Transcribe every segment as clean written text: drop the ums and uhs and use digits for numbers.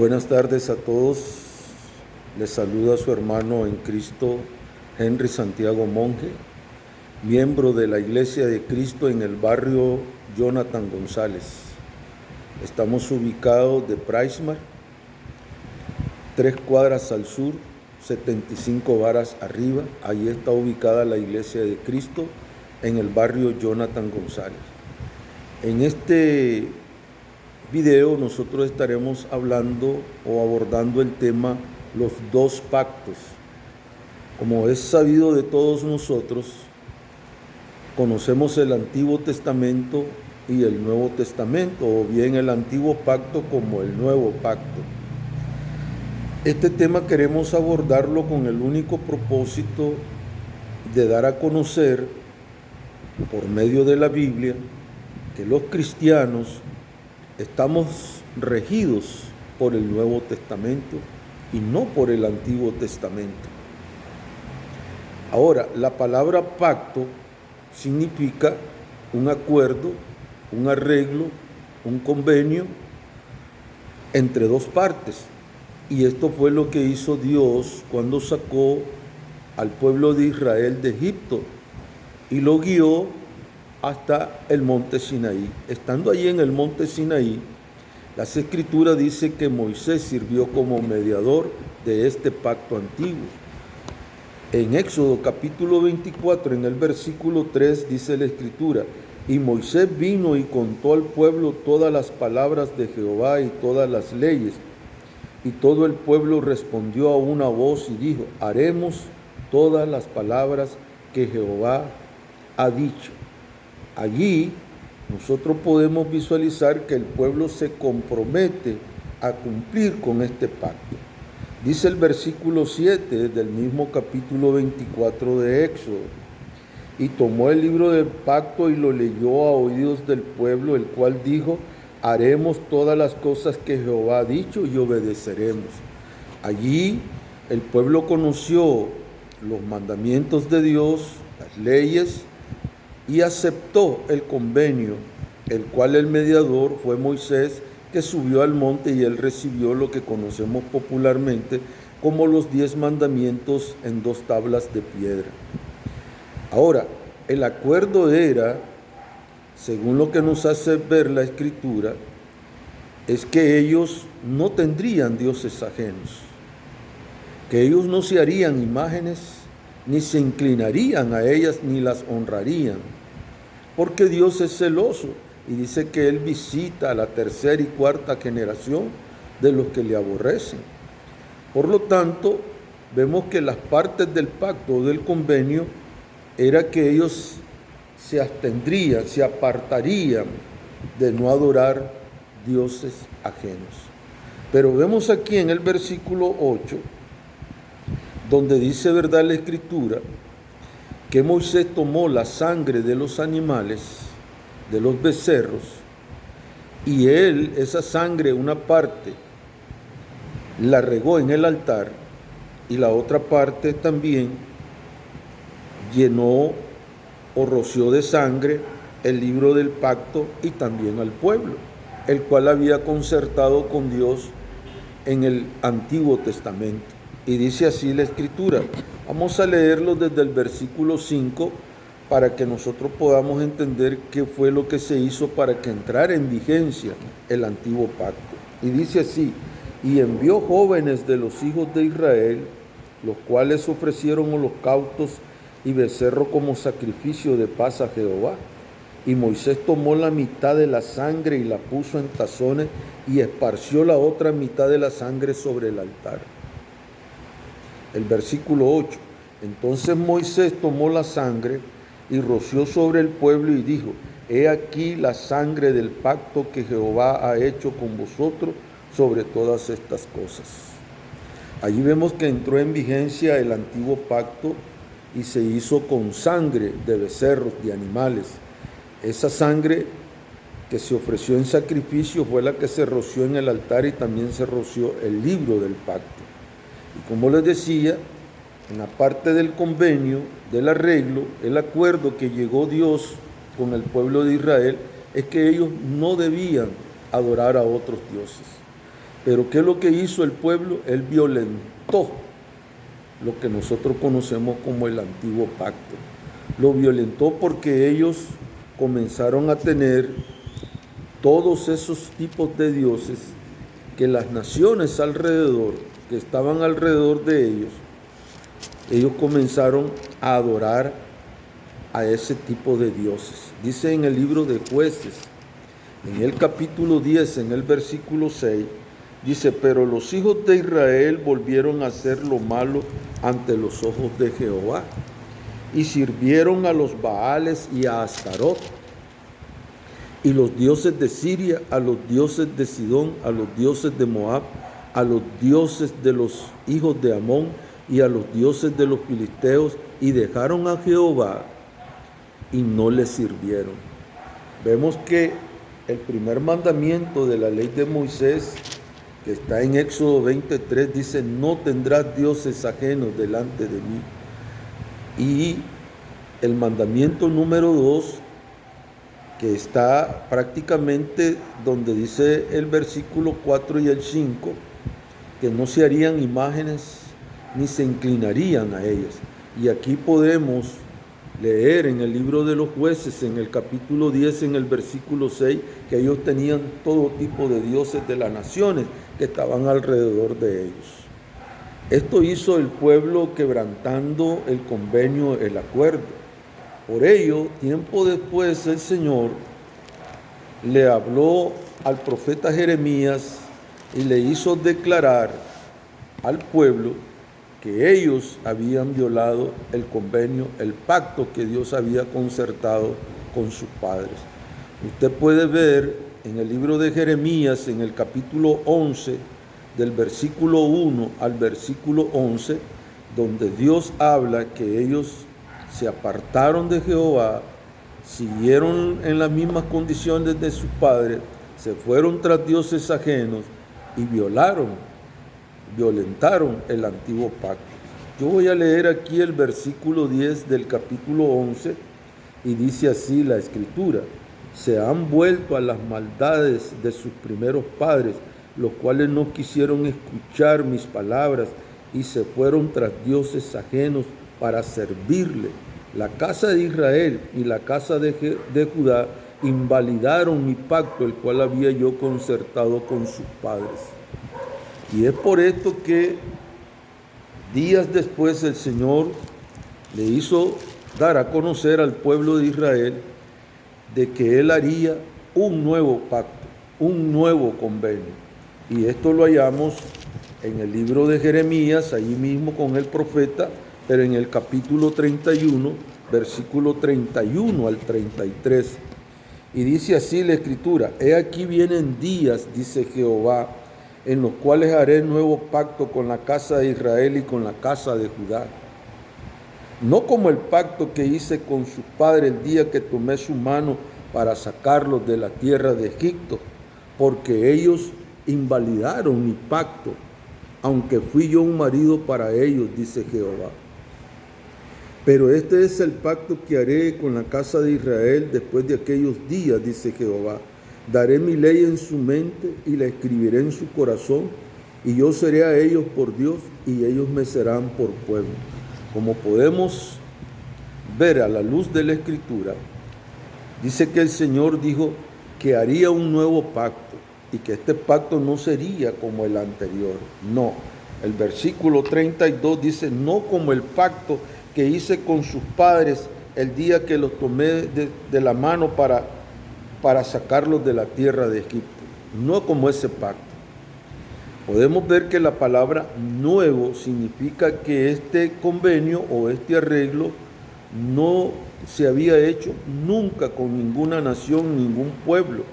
Buenas tardes a todos. Les saluda su hermano en Cristo, Henry Santiago Monje, miembro de la Iglesia de Cristo en el barrio Jonathan González. Estamos ubicados de Praismar, 3 cuadras al sur, 75 varas arriba. Ahí está ubicada la Iglesia de Cristo en el barrio Jonathan González. En este video nosotros estaremos hablando o abordando el tema los dos pactos. Como es sabido de todos nosotros, conocemos el Antiguo Testamento y el Nuevo Testamento, o bien el Antiguo Pacto como el Nuevo Pacto. Este tema queremos abordarlo con el único propósito de dar a conocer, por medio de la Biblia, que los cristianos estamos regidos por el Nuevo Testamento y no por el Antiguo Testamento. Ahora, la palabra pacto significa un acuerdo, un arreglo, un convenio entre dos partes. Y esto fue lo que hizo Dios cuando sacó al pueblo de Israel de Egipto y lo guió hasta el monte Sinaí. Estando allí en el monte Sinaí, las Escrituras dicen que Moisés sirvió como mediador de este pacto antiguo. En Éxodo capítulo 24, en el versículo 3, dice la Escritura: y Moisés vino y contó al pueblo todas las palabras de Jehová y todas las leyes. Y todo el pueblo respondió a una voz y dijo: haremos todas las palabras que Jehová ha dicho. Allí nosotros podemos visualizar que el pueblo se compromete a cumplir con este pacto. Dice el versículo 7 del mismo capítulo 24 de Éxodo: y tomó el libro del pacto y lo leyó a oídos del pueblo, el cual dijo: haremos todas las cosas que Jehová ha dicho y obedeceremos. Allí el pueblo conoció los mandamientos de Dios, las leyes, y aceptó el convenio, el cual el mediador fue Moisés, que subió al monte y él recibió lo que conocemos popularmente como los 10 mandamientos en 2 tablas de piedra. Ahora, el acuerdo era, según lo que nos hace ver la Escritura, es que ellos no tendrían dioses ajenos, que ellos no se harían imágenes, ni se inclinarían a ellas, ni las honrarían, porque Dios es celoso y dice que Él visita a la 3ª y 4ª generación de los que le aborrecen. Por lo tanto, vemos que las partes del pacto o del convenio era que ellos se abstendrían, se apartarían de no adorar dioses ajenos. Pero vemos aquí en el versículo 8, donde dice, verdad, la Escritura, que Moisés tomó la sangre de los animales, de los becerros, y él, esa sangre, una parte, la regó en el altar, y la otra parte también llenó o roció de sangre el libro del pacto y también al pueblo, el cual había concertado con Dios en el Antiguo Testamento. Y dice así la Escritura. Vamos a leerlo desde el versículo 5 para que nosotros podamos entender qué fue lo que se hizo para que entrara en vigencia el Antiguo Pacto. Y dice así: y envió jóvenes de los hijos de Israel, los cuales ofrecieron holocaustos y becerro como sacrificio de paz a Jehová. Y Moisés tomó la mitad de la sangre y la puso en tazones y esparció la otra mitad de la sangre sobre el altar. El versículo 8: entonces Moisés tomó la sangre y roció sobre el pueblo y dijo: he aquí la sangre del pacto que Jehová ha hecho con vosotros sobre todas estas cosas. Allí vemos que entró en vigencia el antiguo pacto y se hizo con sangre de becerros, de animales. Esa sangre que se ofreció en sacrificio fue la que se roció en el altar y también se roció el libro del pacto. Y como les decía, en la parte del convenio, del arreglo, el acuerdo que llegó Dios con el pueblo de Israel es que ellos no debían adorar a otros dioses. Pero ¿qué es lo que hizo el pueblo? Él violentó lo que nosotros conocemos como el antiguo pacto. Lo violentó porque ellos comenzaron a tener todos esos tipos de dioses que las naciones alrededor, que estaban alrededor de ellos comenzaron a adorar a ese tipo de dioses. Dice en el libro de Jueces, en el capítulo 10, en el versículo 6, dice: pero los hijos de Israel volvieron a hacer lo malo ante los ojos de Jehová, y sirvieron a los Baales y a Astarot, y los dioses de Siria, a los dioses de Sidón, a los dioses de Moab, a los dioses de los hijos de Amón, y a los dioses de los filisteos, y dejaron a Jehová y no le sirvieron. Vemos que el primer mandamiento de la ley de Moisés, que está en Éxodo 23, dice: no tendrás dioses ajenos delante de mí. Y el mandamiento número 2, que está prácticamente donde dice el versículo 4 y el 5, que no se harían imágenes ni se inclinarían a ellas. Y aquí podemos leer en el libro de los Jueces, en el capítulo 10, en el versículo 6, que ellos tenían todo tipo de dioses de las naciones que estaban alrededor de ellos. Esto hizo el pueblo quebrantando el convenio, el acuerdo. Por ello, tiempo después, el Señor le habló al profeta Jeremías y le hizo declarar al pueblo que ellos habían violado el convenio, el pacto que Dios había concertado con sus padres. Usted puede ver en el libro de Jeremías, en el capítulo 11, del versículo 1 al versículo 11, donde Dios habla que ellos se apartaron de Jehová, siguieron en las mismas condiciones de sus padres, se fueron tras dioses ajenos y violentaron el antiguo pacto. Yo voy a leer aquí el versículo 10 del capítulo 11 y dice así la escritura: se han vuelto a las maldades de sus primeros padres, los cuales no quisieron escuchar mis palabras y se fueron tras dioses ajenos para servirle. La casa de Israel y la casa de Judá invalidaron mi pacto, el cual había yo concertado con sus padres. Y es por esto que días después el Señor le hizo dar a conocer al pueblo de Israel de que Él haría un nuevo pacto, un nuevo convenio. Y esto lo hallamos en el libro de Jeremías, ahí mismo con el profeta, pero en el capítulo 31, versículo 31 al 33. Y dice así la escritura: he aquí vienen días, dice Jehová, en los cuales haré nuevo pacto con la casa de Israel y con la casa de Judá. No como el pacto que hice con sus padres el día que tomé su mano para sacarlos de la tierra de Egipto, porque ellos invalidaron mi pacto, aunque fui yo un marido para ellos, dice Jehová. Pero este es el pacto que haré con la casa de Israel después de aquellos días, dice Jehová. Daré mi ley en su mente y la escribiré en su corazón, y yo seré a ellos por Dios y ellos me serán por pueblo. Como podemos ver a la luz de la Escritura, dice que el Señor dijo que haría un nuevo pacto y que este pacto no sería como el anterior. No, el versículo 32 dice: no como el pacto que hice con sus padres el día que los tomé de la mano para sacarlos de la tierra de Egipto. No como ese pacto. Podemos ver que la palabra nuevo significa que este convenio o este arreglo no se había hecho nunca con ninguna nación, ningún pueblo.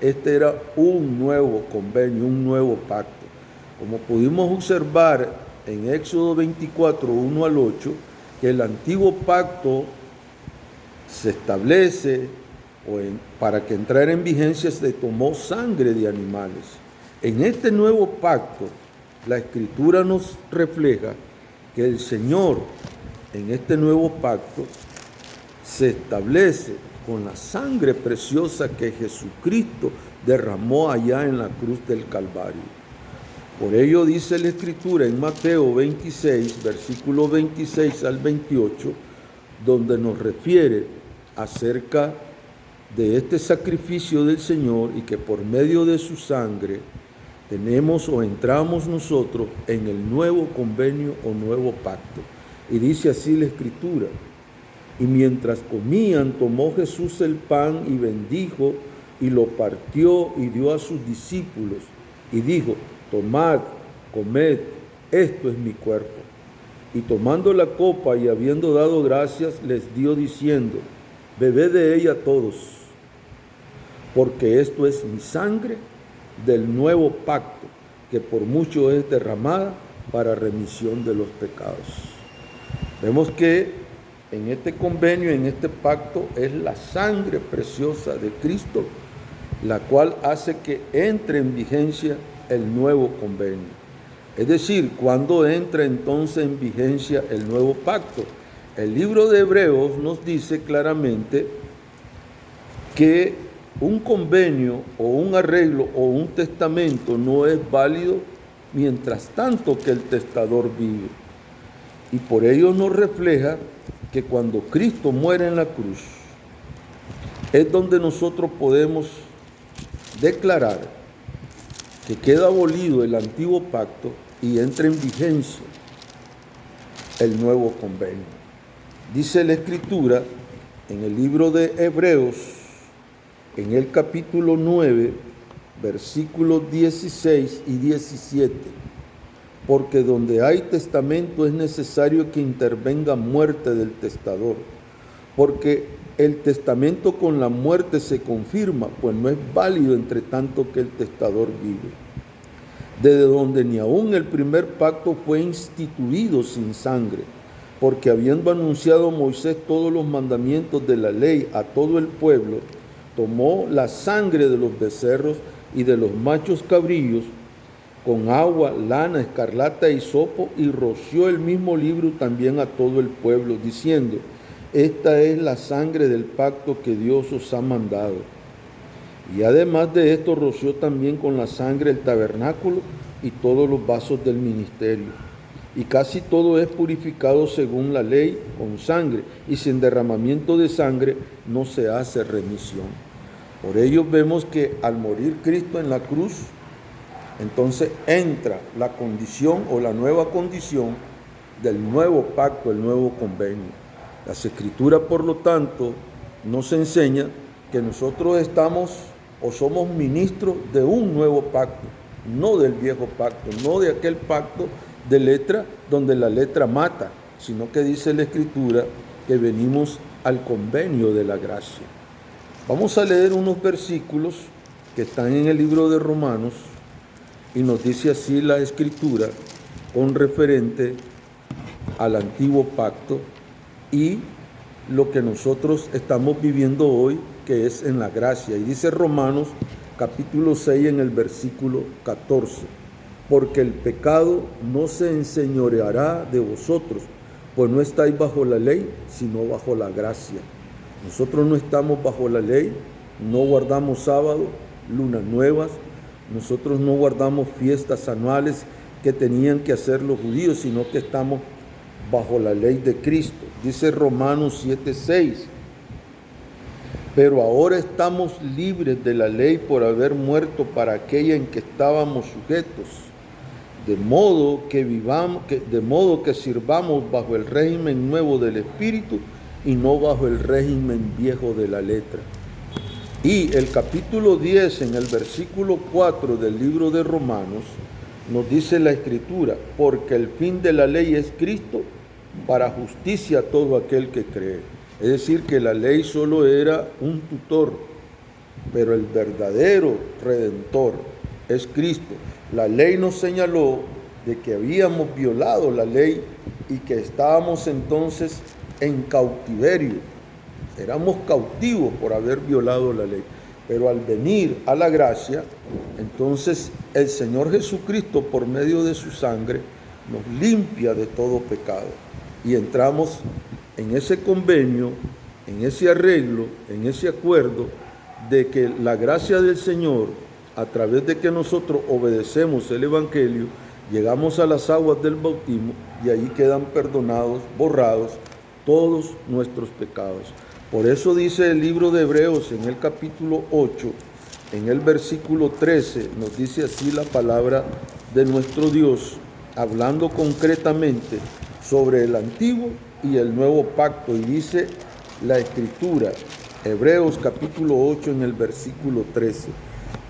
Este era un nuevo convenio, un nuevo pacto. Como pudimos observar en Éxodo 24, 1 al 8, que el antiguo pacto se establece para que entrara en vigencia se tomó sangre de animales. En este nuevo pacto, la Escritura nos refleja que el Señor, en este nuevo pacto, se establece con la sangre preciosa que Jesucristo derramó allá en la cruz del Calvario. Por ello dice la Escritura en Mateo 26, versículo 26 al 28, donde nos refiere acerca de este sacrificio del Señor y que por medio de su sangre tenemos o entramos nosotros en el nuevo convenio o nuevo pacto. Y dice así la Escritura: y mientras comían, tomó Jesús el pan y bendijo y lo partió y dio a sus discípulos y dijo: tomad, comed, esto es mi cuerpo. Y tomando la copa y habiendo dado gracias, les dio diciendo: bebed de ella todos, porque esto es mi sangre del nuevo pacto, que por mucho es derramada para remisión de los pecados. Vemos que en este convenio, en este pacto, es la sangre preciosa de Cristo, la cual hace que entre en vigencia el nuevo convenio. Es decir, ¿cuándo entra entonces en vigencia el nuevo pacto? El libro de Hebreos nos dice claramente que un convenio o un arreglo o un testamento no es válido mientras tanto que el testador vive. Y por ello nos refleja que cuando Cristo muere en la cruz, es donde nosotros podemos declarar que queda abolido el antiguo pacto y entra en vigencia el nuevo convenio. Dice la Escritura en el libro de Hebreos, en el capítulo 9, versículos 16 y 17, porque donde hay testamento es necesario que intervenga muerte del testador, porque el testamento con la muerte se confirma, pues no es válido entre tanto que el testador vive. Desde donde ni aún el primer pacto fue instituido sin sangre, porque habiendo anunciado Moisés todos los mandamientos de la ley a todo el pueblo, tomó la sangre de los becerros y de los machos cabrillos con agua, lana, escarlata y hisopo, y roció el mismo libro también a todo el pueblo, diciendo: esta es la sangre del pacto que Dios os ha mandado. Y además de esto roció también con la sangre el tabernáculo y todos los vasos del ministerio. Y casi todo es purificado según la ley con sangre, y sin derramamiento de sangre no se hace remisión. Por ello vemos que al morir Cristo en la cruz, entonces entra la condición o la nueva condición del nuevo pacto, el nuevo convenio. Las Escrituras, por lo tanto, nos enseña que nosotros estamos o somos ministros de un nuevo pacto, no del viejo pacto, no de aquel pacto de letra donde la letra mata, sino que dice la Escritura que venimos al convenio de la gracia. Vamos a leer unos versículos que están en el libro de Romanos y nos dice así la Escritura con referente al antiguo pacto y lo que nosotros estamos viviendo hoy, que es en la gracia. Y dice Romanos capítulo 6 en el versículo 14: porque el pecado no se enseñoreará de vosotros, pues no estáis bajo la ley, sino bajo la gracia. Nosotros no estamos bajo la ley, no guardamos sábado, lunas nuevas, nosotros no guardamos fiestas anuales que tenían que hacer los judíos, sino que estamos bajo la ley de Cristo. Dice Romanos 7:6: pero ahora estamos libres de la ley por haber muerto para aquella en que estábamos sujetos, de modo que sirvamos bajo el régimen nuevo del Espíritu y no bajo el régimen viejo de la letra. Y el capítulo 10, en el versículo 4 del libro de Romanos, nos dice la Escritura: porque el fin de la ley es Cristo, para justicia a todo aquel que cree. Es decir, que la ley solo era un tutor, pero el verdadero redentor es Cristo. La ley nos señaló de que habíamos violado la ley y que estábamos entonces en cautiverio. Éramos cautivos por haber violado la ley. Pero al venir a la gracia, entonces el Señor Jesucristo, por medio de su sangre, nos limpia de todo pecado. Y entramos en ese convenio, en ese arreglo, en ese acuerdo de que la gracia del Señor a través de que nosotros obedecemos el Evangelio, llegamos a las aguas del bautismo y ahí quedan perdonados, borrados todos nuestros pecados. Por eso dice el libro de Hebreos en el capítulo 8, en el versículo 13, nos dice así la palabra de nuestro Dios, hablando concretamente sobre el antiguo y el nuevo pacto, y dice la Escritura, Hebreos capítulo 8 en el versículo 13,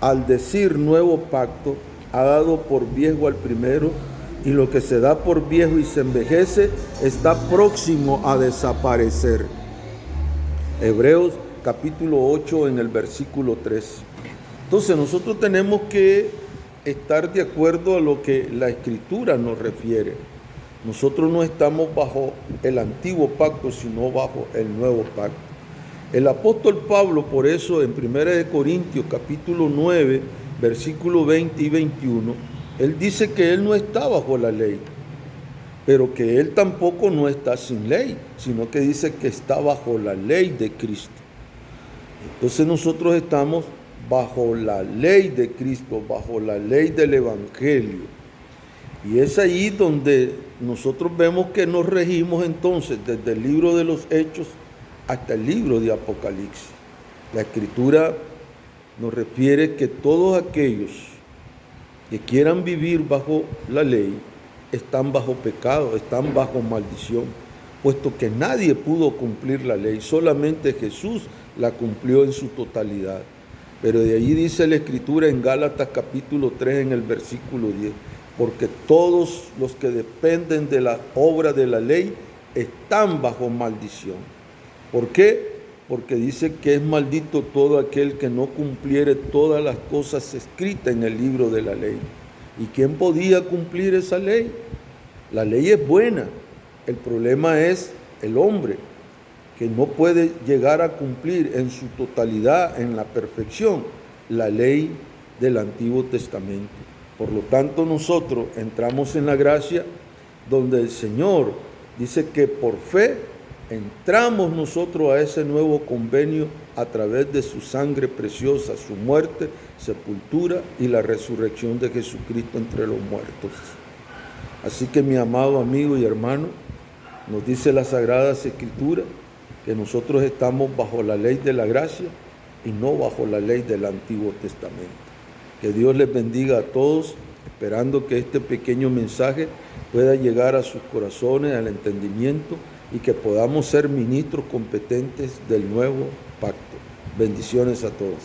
al decir nuevo pacto, ha dado por viejo al primero, y lo que se da por viejo y se envejece está próximo a desaparecer. Hebreos capítulo 8 en el versículo 13. Entonces nosotros tenemos que estar de acuerdo a lo que la Escritura nos refiere. Nosotros no estamos bajo el antiguo pacto, sino bajo el nuevo pacto. El apóstol Pablo, por eso, en 1 Corintios capítulo 9, versículo 20 y 21, él dice que él no está bajo la ley, pero que él tampoco no está sin ley, sino que dice que está bajo la ley de Cristo. Entonces nosotros estamos bajo la ley de Cristo, bajo la ley del Evangelio. Y es ahí donde nosotros vemos que nos regimos entonces desde el libro de los Hechos hasta el libro de Apocalipsis. La Escritura nos refiere que todos aquellos que quieran vivir bajo la ley están bajo pecado, están bajo maldición, puesto que nadie pudo cumplir la ley, solamente Jesús la cumplió en su totalidad. Pero de ahí dice la Escritura en Gálatas capítulo 3 en el versículo 10, porque todos los que dependen de la obra de la ley están bajo maldición. ¿Por qué? Porque dice que es maldito todo aquel que no cumpliere todas las cosas escritas en el libro de la ley. ¿Y quién podía cumplir esa ley? La ley es buena, el problema es el hombre, que no puede llegar a cumplir en su totalidad, en la perfección, la ley del Antiguo Testamento. Por lo tanto, nosotros entramos en la gracia donde el Señor dice que por fe entramos nosotros a ese nuevo convenio a través de su sangre preciosa, su muerte, sepultura y la resurrección de Jesucristo entre los muertos. Así que, mi amado amigo y hermano, nos dice las Sagradas Escrituras que nosotros estamos bajo la ley de la gracia y no bajo la ley del Antiguo Testamento. Que Dios les bendiga a todos, esperando que este pequeño mensaje pueda llegar a sus corazones, al entendimiento, y que podamos ser ministros competentes del nuevo pacto. Bendiciones a todos.